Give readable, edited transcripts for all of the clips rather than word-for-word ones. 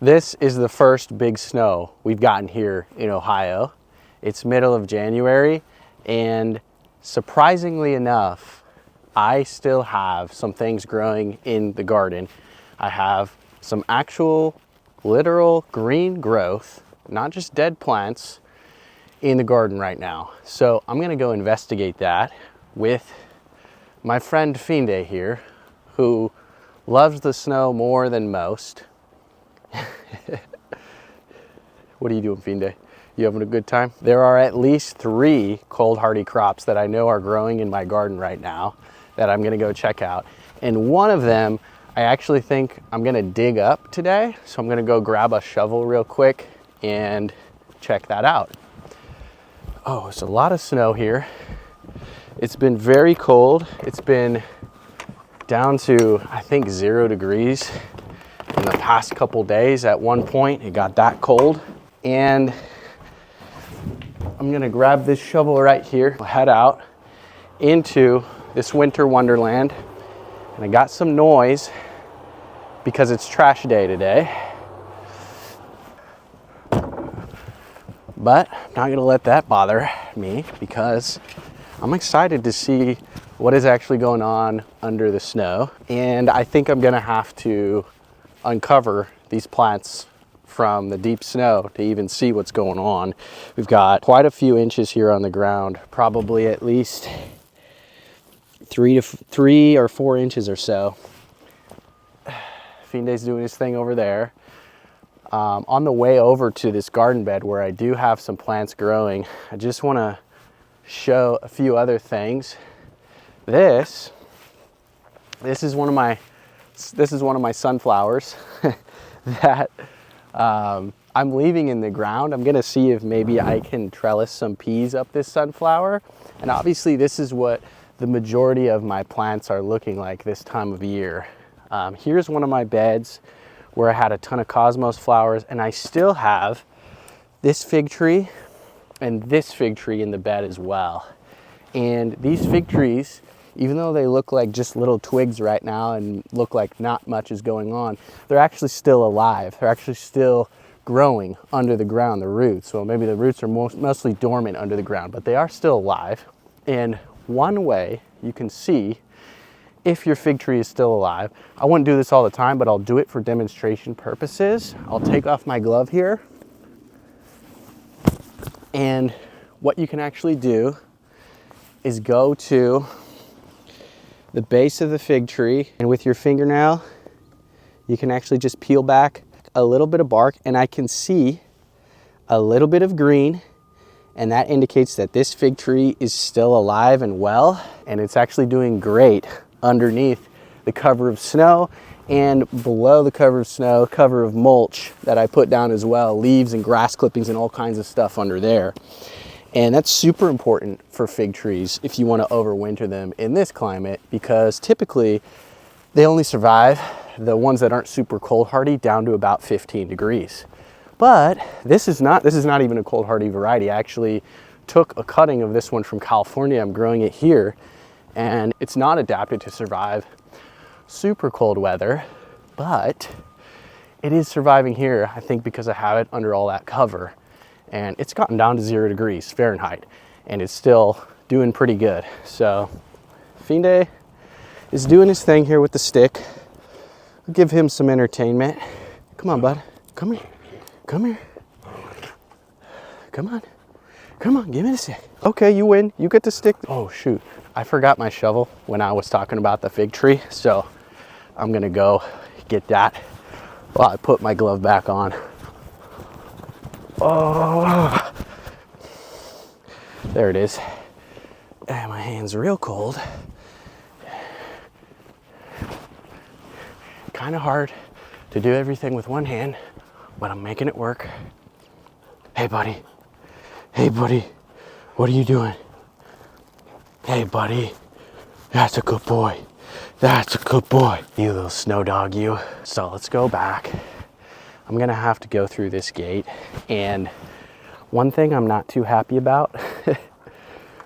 This is the first big snow we've gotten here in Ohio. It's middle of January, and surprisingly enough, I still have some things growing in the garden. I have some actual literal green growth, not just dead plants, in the garden right now. So I'm gonna go investigate that with my friend Finde here, who loves the snow more than most. What are you doing, Finde? You having a good time? There are at least 3 cold hardy crops that I know are growing in my garden right now that I'm gonna go check out. And one of them, I actually think I'm gonna dig up today. So I'm gonna go grab a shovel real quick and check that out. Oh, it's a lot of snow here. It's been very cold. It's been down to, I think, 0 degrees in the past couple days. At one point, it got that cold. And I'm gonna grab this shovel right here, head out into this winter wonderland. And I got some noise because it's trash day today. But I'm not gonna let that bother me because I'm excited to see what is actually going on under the snow. And I think I'm gonna have to uncover these plants from the deep snow to even see what's going on. We've got quite a few inches here on the ground, probably at least 3 or 4 inches or so. Finde's doing his thing over there. On the way over to this garden bed where I do have some plants growing, I just want to show a few other things. This is one of my sunflowers that I'm leaving in the ground. I'm gonna see if maybe I can trellis some peas up this sunflower. And obviously this is what the majority of my plants are looking like this time of year. Here's one of my beds where I had a ton of cosmos flowers, and I still have this fig tree and this fig tree in the bed as well. And these fig trees, even though they look like just little twigs right now and look like not much is going on, they're actually still alive. They're actually still growing under the ground, the roots. Well, maybe the roots are mostly dormant under the ground, but they are still alive. And one way you can see if your fig tree is still alive, I wouldn't do this all the time, but I'll do it for demonstration purposes. I'll take off my glove here. And what you can actually do is go to the base of the fig tree, and with your fingernail, you can actually just peel back a little bit of bark, and I can see a little bit of green, and that indicates that this fig tree is still alive and well, and it's actually doing great underneath the cover of snow, and below the cover of snow, cover of mulch that I put down as well, leaves and grass clippings and all kinds of stuff under there. And that's super important for fig trees if you want to overwinter them in this climate, because typically they only survive, the ones that aren't super cold hardy, down to about 15 degrees. But this is not even a cold hardy variety. I actually took a cutting of this one from California. I'm growing it here, and it's not adapted to survive super cold weather, but it is surviving here, I think, because I have it under all that cover. And it's gotten down to 0 degrees Fahrenheit, and it's still doing pretty good. So Finde is doing his thing here with the stick. I'll give him some entertainment. Come on, bud. Come here. Come here. Come on. Come on, give me the stick. Okay, you win. You get the stick. Oh, shoot. I forgot my shovel when I was talking about the fig tree, so I'm gonna go get that while I put my glove back on. Oh, there it is. And my hand's real cold. Kind of hard to do everything with one hand, but I'm making it work. Hey, buddy. Hey, buddy. What are you doing? Hey, buddy. That's a good boy. That's a good boy. You little snow dog, you. So let's go back. I'm gonna have to go through this gate, and one thing I'm not too happy about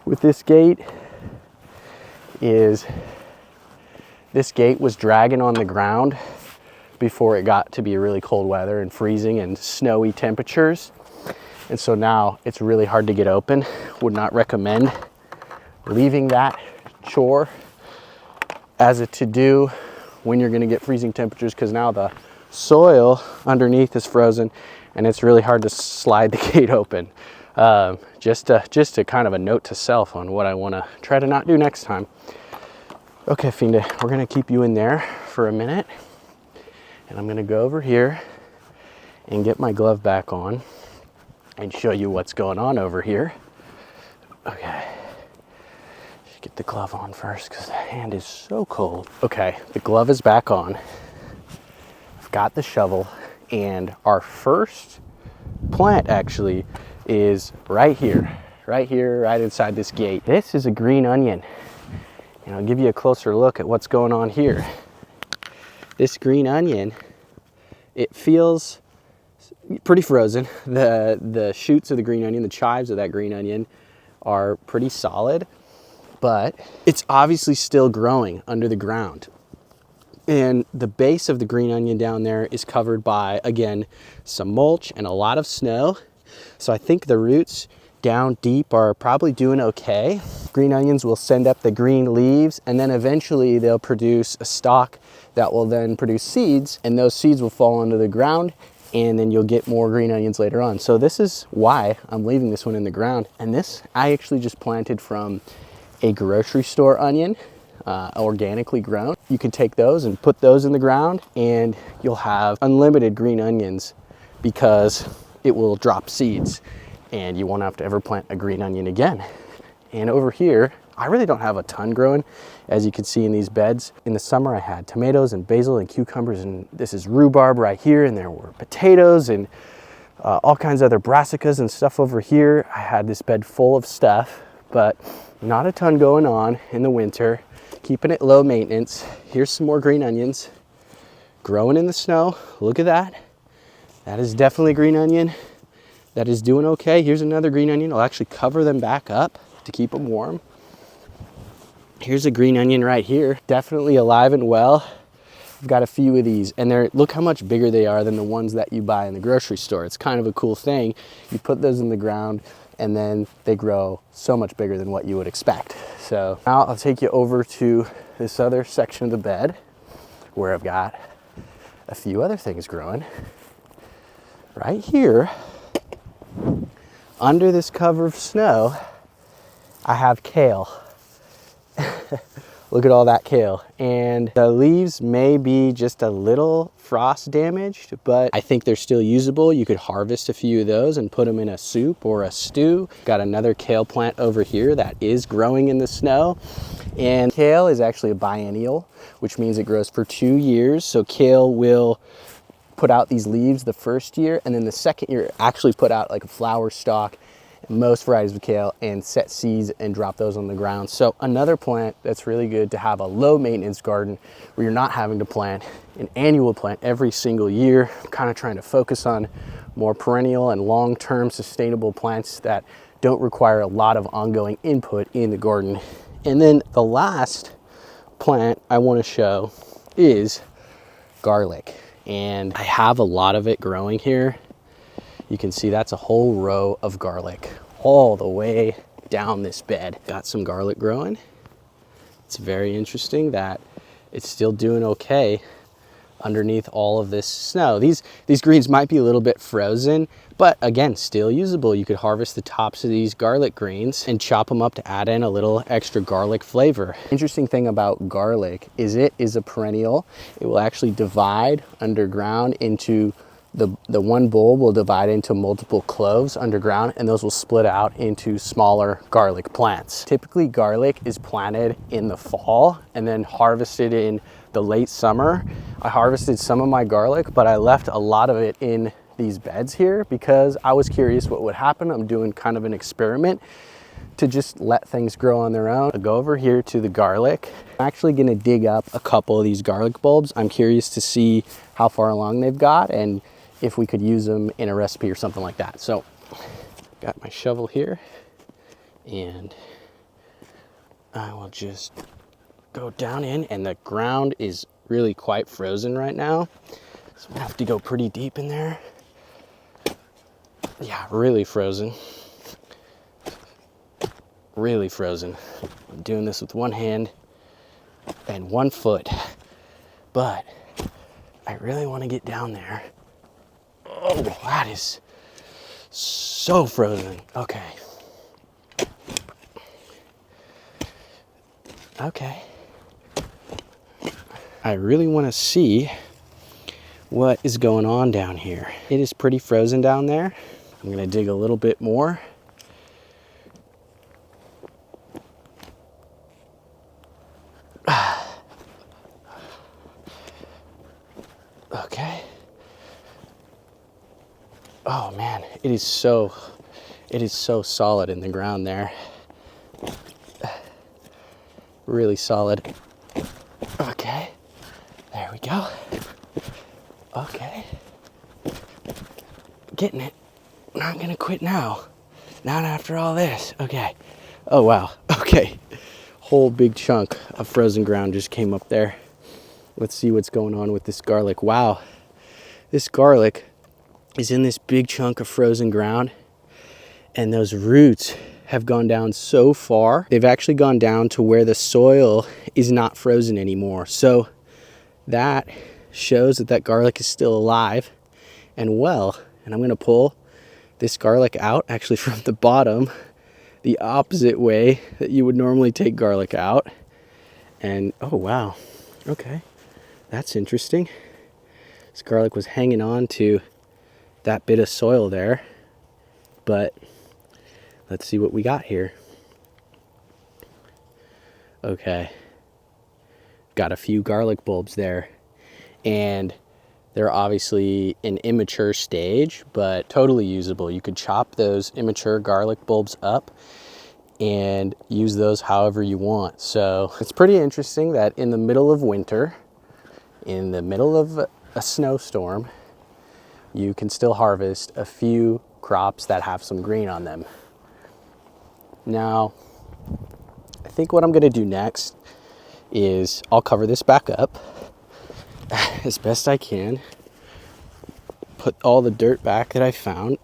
with this gate is this gate was dragging on the ground before it got to be really cold weather and freezing and snowy temperatures. And so now it's really hard to get open. Would not recommend leaving that chore as a to-do when you're gonna get freezing temperatures, because now the soil underneath is frozen and it's really hard to slide the gate open. Just a kind of a note to self on what I wanna try to not do next time. Okay, Finda, we're gonna keep you in there for a minute, and I'm gonna go over here and get my glove back on and show you what's going on over here. Okay, just get the glove on first because the hand is so cold. Okay, the glove is back on. I've got the shovel, and our first plant actually is right here, right inside this gate. This is a green onion. And I'll give you a closer look at what's going on here. This green onion, it feels pretty frozen. The shoots of the green onion, the chives of that green onion are pretty solid, but it's obviously still growing under the ground. And the base of the green onion down there is covered by, again, some mulch and a lot of snow. So I think the roots down deep are probably doing okay. Green onions will send up the green leaves, and then eventually they'll produce a stalk that will then produce seeds, and those seeds will fall into the ground, and then you'll get more green onions later on. So this is why I'm leaving this one in the ground. And this I actually just planted from a grocery store onion, organically grown. You can take those and put those in the ground, and you'll have unlimited green onions because it will drop seeds, and you won't have to ever plant a green onion again. And over here, I really don't have a ton growing. As you can see in these beds, in the summer I had tomatoes and basil and cucumbers, and this is rhubarb right here, and there were potatoes and all kinds of other brassicas and stuff over here. I had this bed full of stuff, but not a ton going on in the winter, keeping it low maintenance. Here's some more green onions growing in the snow. Look at that. That is definitely green onion. That is doing okay. Here's another green onion. I'll actually cover them back up to keep them warm. Here's a green onion right here. Definitely alive and well. I've got a few of these, and look how much bigger they are than the ones that you buy in the grocery store. It's kind of a cool thing. You put those in the ground and then they grow so much bigger than what you would expect. So now I'll take you over to this other section of the bed where I've got a few other things growing. Right here, under this cover of snow, I have kale. Look at all that kale. And the leaves may be just a little frost damaged, but I think they're still usable. You could harvest a few of those and put them in a soup or a stew. Got another kale plant over here that is growing in the snow. And kale is actually a biennial, which means it grows for 2 years. So kale will put out these leaves the first year, and then the second year actually put out like a flower stalk, most varieties of kale, and set seeds and drop those on the ground. So another plant that's really good to have a low maintenance garden where you're not having to plant an annual plant every single year. I'm kind of trying to focus on more perennial and long-term sustainable plants that don't require a lot of ongoing input in the garden. And then the last plant I want to show is garlic. And I have a lot of it growing here. You can see that's a whole row of garlic all the way down this bed. Got some garlic growing. It's very interesting that it's still doing okay underneath all of this snow. These greens might be a little bit frozen, but again, still usable. You could harvest the tops of these garlic greens and chop them up to add in a little extra garlic flavor. Interesting thing about garlic is it is a perennial. It will actually divide underground into the one bulb will divide into multiple cloves underground, and those will split out into smaller garlic plants. Typically garlic is planted in the fall and then harvested in the late summer. I harvested some of my garlic, but I left a lot of it in these beds here because I was curious what would happen. I'm doing kind of an experiment to just let things grow on their own. I'll go over here to the garlic. I'm actually gonna dig up a couple of these garlic bulbs. I'm curious to see how far along they've got and if we could use them in a recipe or something like that. So got my shovel here, and I will just go down in, and the ground is really quite frozen right now. So I have to go pretty deep in there. Yeah, really frozen. Really frozen. I'm doing this with one hand and 1 foot, but I really want to get down there. Oh, that is so frozen. Okay. Okay. I really want to see what is going on down here. It is pretty frozen down there. I'm going to dig a little bit more. Okay. Oh man, it is so solid in the ground there. Really solid. Okay, there we go. Okay, getting it. Not gonna quit now. Not after all this. Okay. Oh wow. Okay. Whole big chunk of frozen ground just came up there. Let's see what's going on with this garlic. Wow. This garlic is in this big chunk of frozen ground, and those roots have gone down so far. They've actually gone down to where the soil is not frozen anymore. So that shows that that garlic is still alive and well. And I'm gonna pull this garlic out actually from the bottom, the opposite way that you would normally take garlic out. And oh wow, okay, that's interesting. This garlic was hanging on to that bit of soil there, but let's see what we got here. Okay, got a few garlic bulbs there, and they're obviously an immature stage, but totally usable. You could chop those immature garlic bulbs up and use those however you want. So it's pretty interesting that in the middle of winter, in the middle of a snowstorm, you can still harvest a few crops that have some green on them. Now, I think what I'm gonna do next is I'll cover this back up as best I can, put all the dirt back that I found,